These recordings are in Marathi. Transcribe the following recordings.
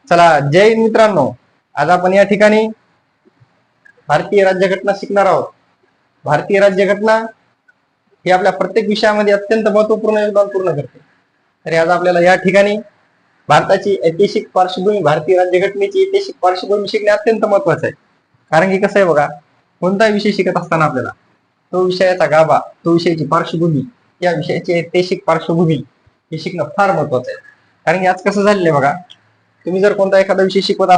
चला, जय हिंद मित्रांनो. आज आपण या ठिकाणी भारतीय राज्यघटना शिकणार आहोत. भारतीय राज्यघटना ही आपल्या प्रत्येक विषयामध्ये अत्यंत महत्वपूर्ण योगदान पूर्ण करते. तरी आज आपल्याला या ठिकाणी भारताची ऐतिहासिक पार्श्वभूमी, भारतीय राज्यघटनेची ऐतिहासिक पार्श्वभूमी शिकणे अत्यंत महत्वाचं आहे. कारण की कसं आहे बघा, कोणताही विषय शिकत असताना आपल्याला तो विषयाचा गाभा, तो विषयाची पार्श्वभूमी, या विषयाची ऐतिहासिक पार्श्वभूमी हे शिकणं फार महत्वाचं आहे. कारण की आज कसं झालेलं आहे बघा, तुम्ही जर कोणता एखादा विषय शिकत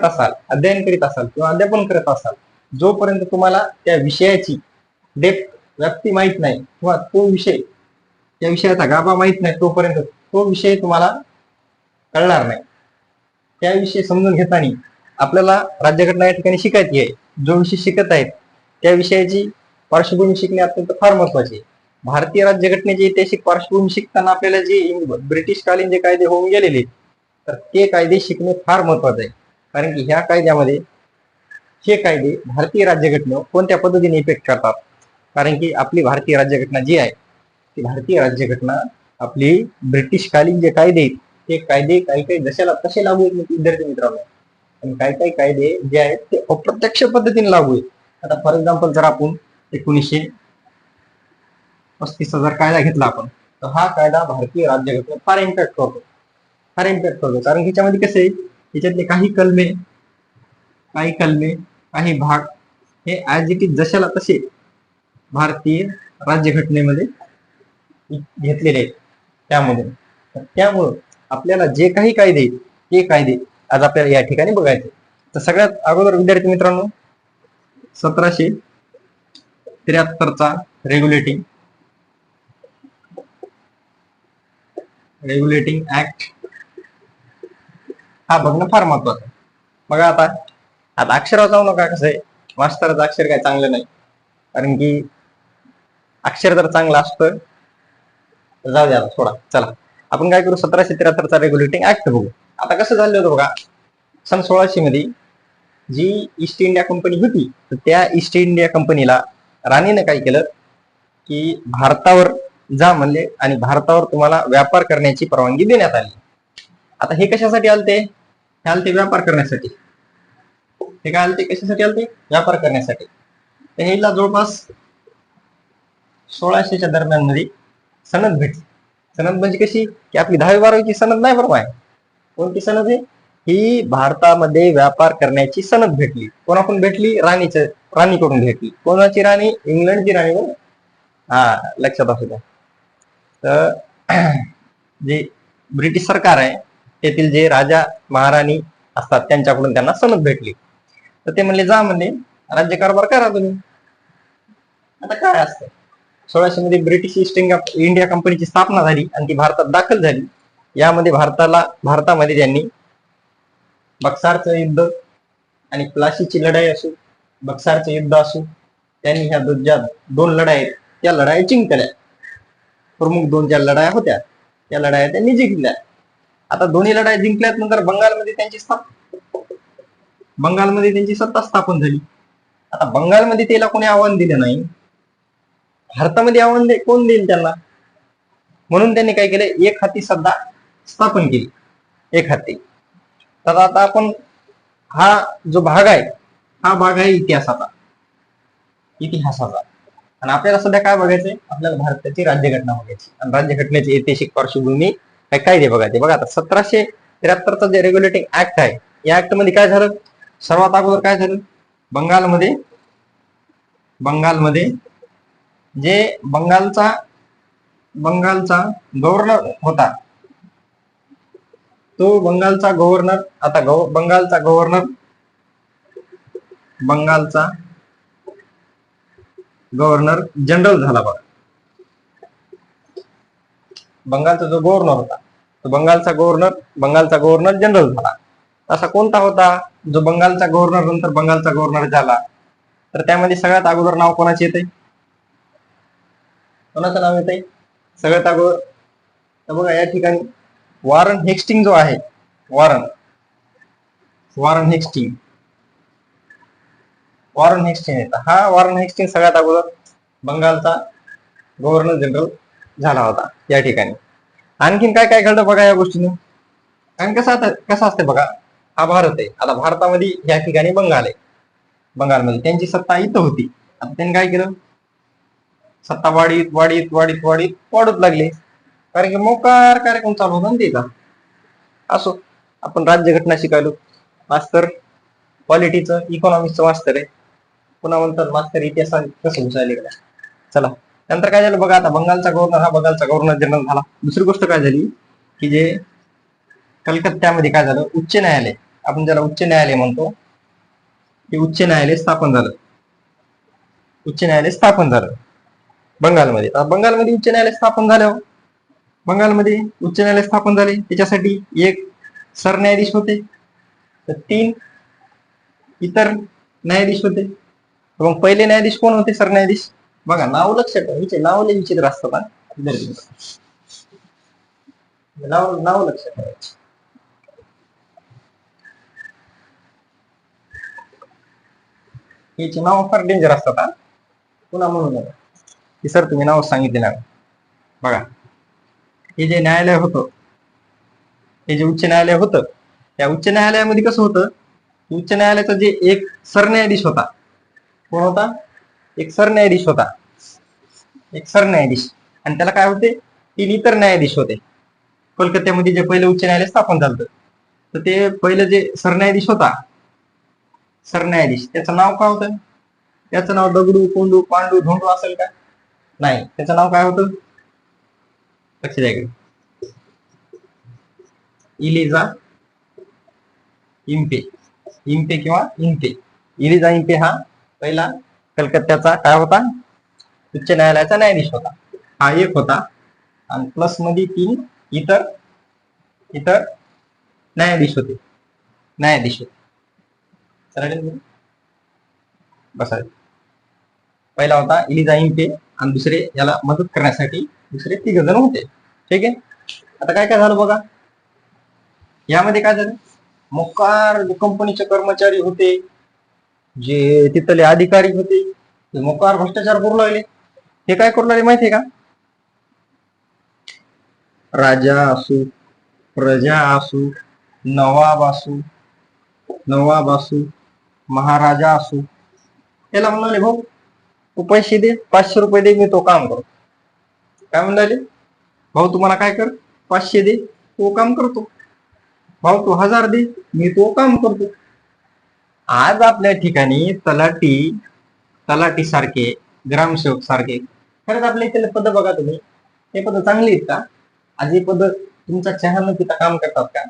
असाल, अध्ययन करीत असाल किंवा अध्यापन करत असाल, जोपर्यंत तुम्हाला त्या विषयाची डेप्थ, व्याप्ती माहित नाही किंवा तो विषय, त्या विषयाचा गाभा माहित नाही, तोपर्यंत तो विषय तुम्हाला कळणार नाही. त्याविषयी समजून घेताना आपल्याला राज्यघटना या ठिकाणी शिकायची आहे. जो विषय शिकत आहेत त्या विषयाची पार्श्वभूमी शिकणे अत्यंत फार महत्वाचे आहे. भारतीय राज्यघटनेची ऐतिहासिक पार्श्वभूमी शिकताना आपल्याला जे ब्रिटिशकालीन जे कायदे होऊन गेलेले, तर ते कायदे शिकणे फार महत्वाचे आहे. कारण की ह्या कायद्यामध्ये हे कायदे भारतीय राज्यघटनेवर कोणत्या पद्धतीने इफेक्ट करतात. कारण की आपली भारतीय राज्यघटना जी आहे, ती भारतीय राज्यघटना आपली ब्रिटिशकालीन जे कायदे आहेत, ते कायदे काही काही जशाला तसे लागू आहेत विद्यार्थी मित्रांनो, आणि काही काही कायदे जे आहेत ते अप्रत्यक्ष पद्धतीने लागू आहेत. आता फॉर एक्झाम्पल जर आपण 1935 जर कायदा घेतला आपण, तर हा कायदा भारतीय राज्यघटनेत फार इम्पॅक्ट करतो. कारण की त्याच्यामध्ये कसे त्याच्यातले काही कलमे, काही भाग हे ऍज इट इज जशाला तसे भारतीय राज्यघटनेमध्ये घेतलेले आहेत. त्यामुळं आपल्याला जे काही कायदे ते कायदे आज आपल्याला या ठिकाणी बघायचे. तर सगळ्यात अगोदर विद्यार्थी मित्रांनो, 1773चा रेग्युलेटिंग ऍक्ट हा बघणं फार महत्वाचं आहे. बघा आता अक्षरावर जाऊ नका, कसं आहे मास्तराचं अक्षर काय चांगलं नाही. कारण की अक्षर जर चांगलं असतं, जाऊ द्या थोडा. चला आपण काय करू, 1773चा रेग्युलेटिंग ऍक्ट बघू. आता कसं झालं होतं बघा, सन 1600 मध्ये जी ईस्ट इंडिया कंपनी होती, तर त्या ईस्ट इंडिया कंपनीला राणीने काय केलं की भारतावर जा म्हणले आणि भारतावर तुम्हाला व्यापार करण्याची परवानगी देण्यात आली. आता हे कशासाठी आलते? हे आलते व्यापार करण्यासाठी. हे काय आलते, कशासाठी आलते? व्यापार करण्यासाठी. तर हेला जवळपास 1600च्या दरम्यान मध्ये सनद भेटली. सनद म्हणजे कशी की आपली 10वी-12वीची सनद नाही बरोबर आहे. कोणती सनद आहे ही? भारतामध्ये व्यापार करण्याची सनद भेटली. कोणाकडून भेटली? राणीकडून भेटली. कोणाची राणी? इंग्लंडची राणी. बरोबर, हा लक्षात असू द्या. तर जे ब्रिटिश सरकार आहे तेथील जे राजा महाराणी असतात त्यांच्याकडून त्यांना सनद भेटली. तर ते म्हणले जा म्हणले राज्यकारभार करा तुम्ही. आता काय असतं, 1600 मध्ये ब्रिटिश ईस्ट इंडिया कंपनीची स्थापना झाली आणि ती भारतात दाखल झाली. यामध्ये भारतामध्ये त्यांनी बक्सारचं युद्ध आणि प्लासीची लढाई असो, बक्सारचं युद्ध असो, त्यांनी ह्या ज्या दोन लढाई आहेत त्या लढाई जिंकल्या. प्रमुख दोन ज्या लढाया होत्या त्या लढाया त्यांनी जिंकल्या. आता दोन्ही लढाई जिंकल्यानंतर बंगालमध्ये त्यांची सत्ता स्थापन झाली. आता बंगालमध्ये त्याला कोणी आव्हान दिलं नाही, भारतामध्ये आव्हान कोण देईल त्यांना? म्हणून त्यांनी काय केलं, एक हाती सत्ता स्थापन केली. एक हाती. तर आता आपण हा जो भाग आहे, हा भाग आहे इतिहासाचा. आणि आपल्याला सध्या काय बघायचंय? आपल्याला भारताची राज्यघटना बघायची आणि राज्यघटनेची ऐतिहासिक पार्श्वभूमी कायदे बघायचे. बघा आता 1773चा जे रेग्युलेटिंग ऍक्ट आहे, या ऍक्ट मध्ये काय झालं? सर्वात अगोदर काय झालं? बंगालमध्ये जे बंगालचा गव्हर्नर होता, तो बंगालचा गव्हर्नर जनरल झाला. बघा, बंगालचा जो गव्हर्नर होता तो बंगालचा गव्हर्नर जनरल झाला. असा कोणता होता जो बंगालचा गव्हर्नर नंतर बंगालचा गव्हर्नर झाला? तर त्यामध्ये सगळ्यात अगोदर नाव कोणाचे येते? कोणाचं नाव येते सगळ्यात अगोदर? तर बघा या ठिकाणी वॉरन हेस्टिंग जो आहे, वॉरन हेस्टिंग येतं. हा वॉरन हेस्टिंग सगळ्यात अगोदर बंगालचा गव्हर्नर जनरल झाला होता या ठिकाणी. आणखीन काय काय घडलं बघा या गोष्टीने. कारण कसं असते बघा, हा भारत आहे, आता भारतामध्ये या ठिकाणी बंगाल आहे, बंगालमध्ये त्यांची सत्ता इथं होती. आता त्यांनी काय केलं, सत्ता वाढीत वाढीत वाढीत वाढीत वाढत लागले, कारण की मोकार कार्यक्रम चालू होता ना त्याचा. असो, आपण राज्यघटना शिकायलो, मास्तर पॉलिटीचं इकॉनॉमिक्सचं मास्तर आहे, पुन्हा म्हणतात मास्तर इतिहास कसं घुसायले का. चला, नंतर काय झालं बघा, आता बंगालचा गव्हर्नर हा बंगालचा गव्हर्नर जनरल झाला. दुसरी गोष्ट काय झाली की जे कलकत्त्यामध्ये काय झालं, उच्च न्यायालय, आपण ज्याला उच्च न्यायालय म्हणतो, हे उच्च न्यायालय स्थापन झालं. उच्च न्यायालय स्थापन झालं बंगालमध्ये. बंगालमध्ये उच्च न्यायालय स्थापन झाल्यावर बंगालमध्ये उच्च न्यायालय स्थापन झाले, त्याच्यासाठी एक सरन्यायाधीश होते, तर 3 इतर न्यायाधीश होते. मग पहिले न्यायाधीश कोण होते, सरन्यायाधीश? बघा, नाव लक्षात ठेवा, नाव लय विचित्र असतात. नाव लक्षात ठेवायचे. याची नाव फार डेंजर असतात. पुन्हा म्हणून की सर तुम्ही नाव सांगितले ना. बघा, हे जे न्यायालय होतं, हे जे उच्च न्यायालय होतं, त्या उच्च न्यायालयामध्ये कसं होतं, उच्च न्यायालयाचा जे एक सरन्यायाधीश होता, कोण होता, एक सरन्यायाधीश होता, एक सरन्यायाधीश, आणि त्याला काय होते, 3 इतर न्यायाधीश होते. कोलकात्यामध्ये जे पहिलं उच्च न्यायालय स्थापन झालं, तर ते पहिलं जे सरन्यायाधीश होता, सरन्यायाधीश, त्याचं नाव काय होतं? त्याचं नाव दगडू, कोंडू, पांडू, धोंडू असेल का? नाही, त्याचं नाव काय होतं, लक्ष द्या. इलिझा इम्पे, इम्पे किंवा इम्पे, इलिझा इम्पे हा पहिला कलकत्त्याचा काय होता, उच्च न्यायालयाचा न्यायाधीश होता. हा एक होता, आणि प्लस मध्ये 3 इतर न्यायाधीश होते. बसा. पहिला होता इलिझा इम्पे, आणि दुसरे याला मदत करण्यासाठी दुसरे 3 जण होते. ठीक आहे. आता काय काय झालं बघा, यामध्ये काय झालं, मोकार कंपनीचे कर्मचारी होते, जे तिथले अधिकारी होते, ते मोकार भ्रष्टाचार करू लागले. हे काय करू लागले माहितीये का, राजा असू, प्रजा असू, नवाब असू, महाराजा असू, त्याला म्हणाले भाऊ तू पैसे दे, 500 रुपये दे, मी तो काम करतो. काय म्हणाले, भाऊ तुम्हाला काय कर, 500 दे, तो काम करतो. भाऊ तू 1000 दे, मी तो काम करतो. आज आपल्या ठिकाणी तलाठी सारखे, ग्रामसेवक सारखे, खरंच आपल्या इथले पद बघा तुम्ही, हे पद चांगली आहेत का? आज हे पद तुमच्या चॅनल तिथं काम करतात का?